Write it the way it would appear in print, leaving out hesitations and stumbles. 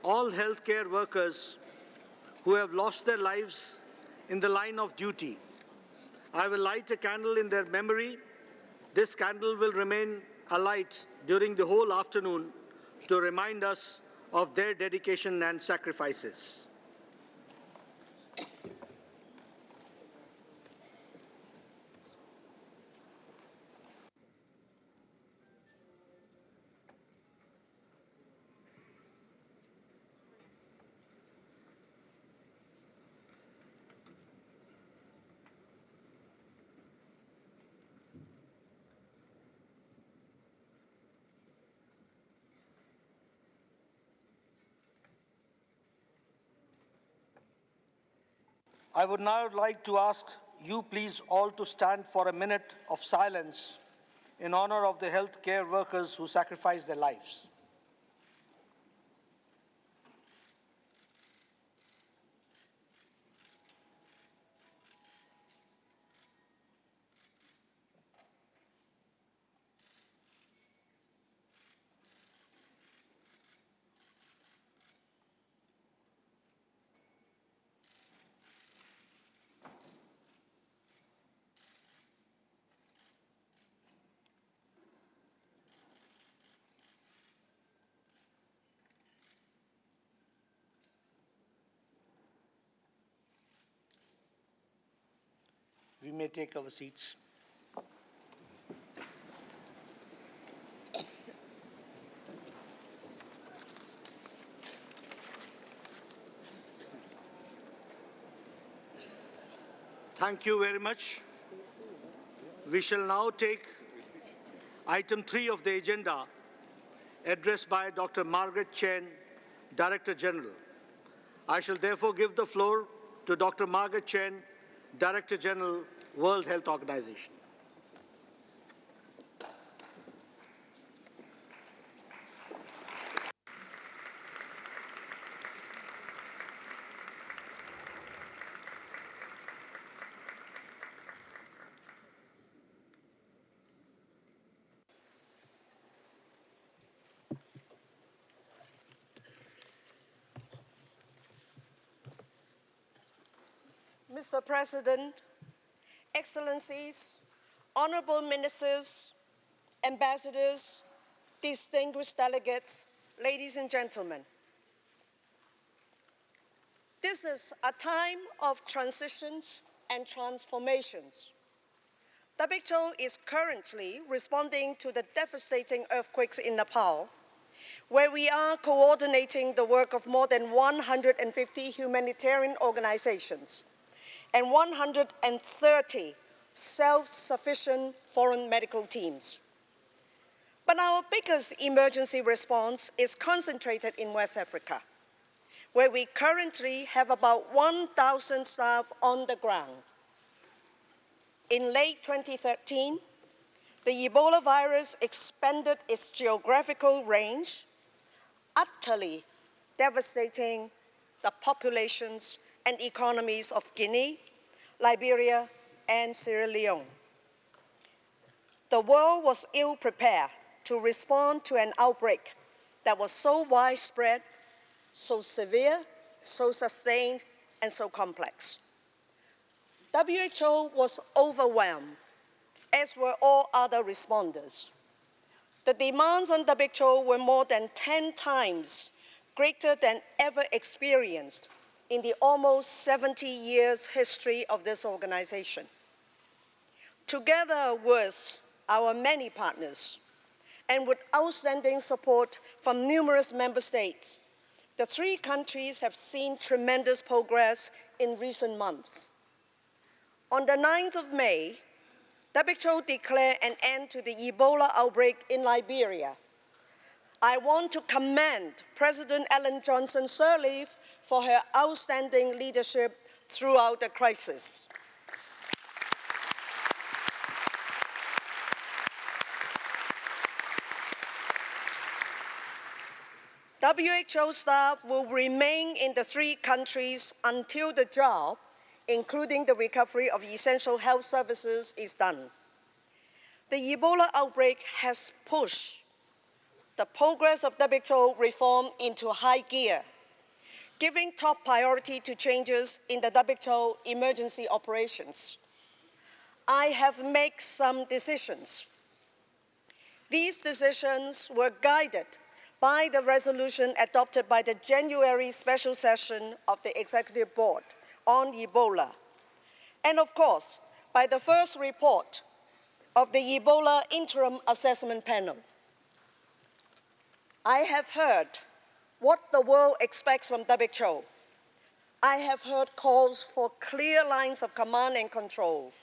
all healthcare workers who have lost their lives in the line of duty. I will light a candle in their memory. This candle will remain alight during the whole afternoon to remind us of their dedication and sacrifices. I would now like to ask you please all to stand for a minute of silence in honor of the healthcare workers who sacrificed their lives. We may take our seats. Thank you very much. We shall now take item 3 of the agenda, addressed by Dr. Margaret Chan, Director General. I shall therefore give the floor to Dr. Margaret Chan, Director General, World Health Organization. Mr. President, Excellencies, Honorable Ministers, Ambassadors, distinguished delegates, ladies and gentlemen. This is a time of transitions and transformations. WHO is currently responding to the devastating earthquakes in Nepal, where we are coordinating the work of more than 150 humanitarian organizations and 130 self-sufficient foreign medical teams. But our biggest emergency response is concentrated in West Africa, where we currently have about 1,000 staff on the ground. In late 2013, the Ebola virus expanded its geographical range, utterly devastating the populations and economies of Guinea, Liberia, and Sierra Leone. The world was ill-prepared to respond to an outbreak that was so widespread, so severe, so sustained, and so complex. WHO was overwhelmed, as were all other responders. The demands on WHO were more than 10 times greater than ever experienced in the almost 70 years history of this organization. Together with our many partners, and with outstanding support from numerous member states, the three countries have seen tremendous progress in recent months. On the 9th of May, WHO declared an end to the Ebola outbreak in Liberia. I want to commend President Ellen Johnson Sirleaf for her outstanding leadership throughout the crisis. WHO staff will remain in the three countries until the job, including the recovery of essential health services, is done. The Ebola outbreak has pushed the progress of WHO reform into high gear giving top priority to changes in the WHO emergency operations. I have made some decisions. These decisions were guided by the resolution adopted by the January special session of the Executive Board on Ebola, and of course, by the first report of the Ebola Interim Assessment Panel. I have heard what the world expects from WHO. I have heard calls for clear lines of command and control,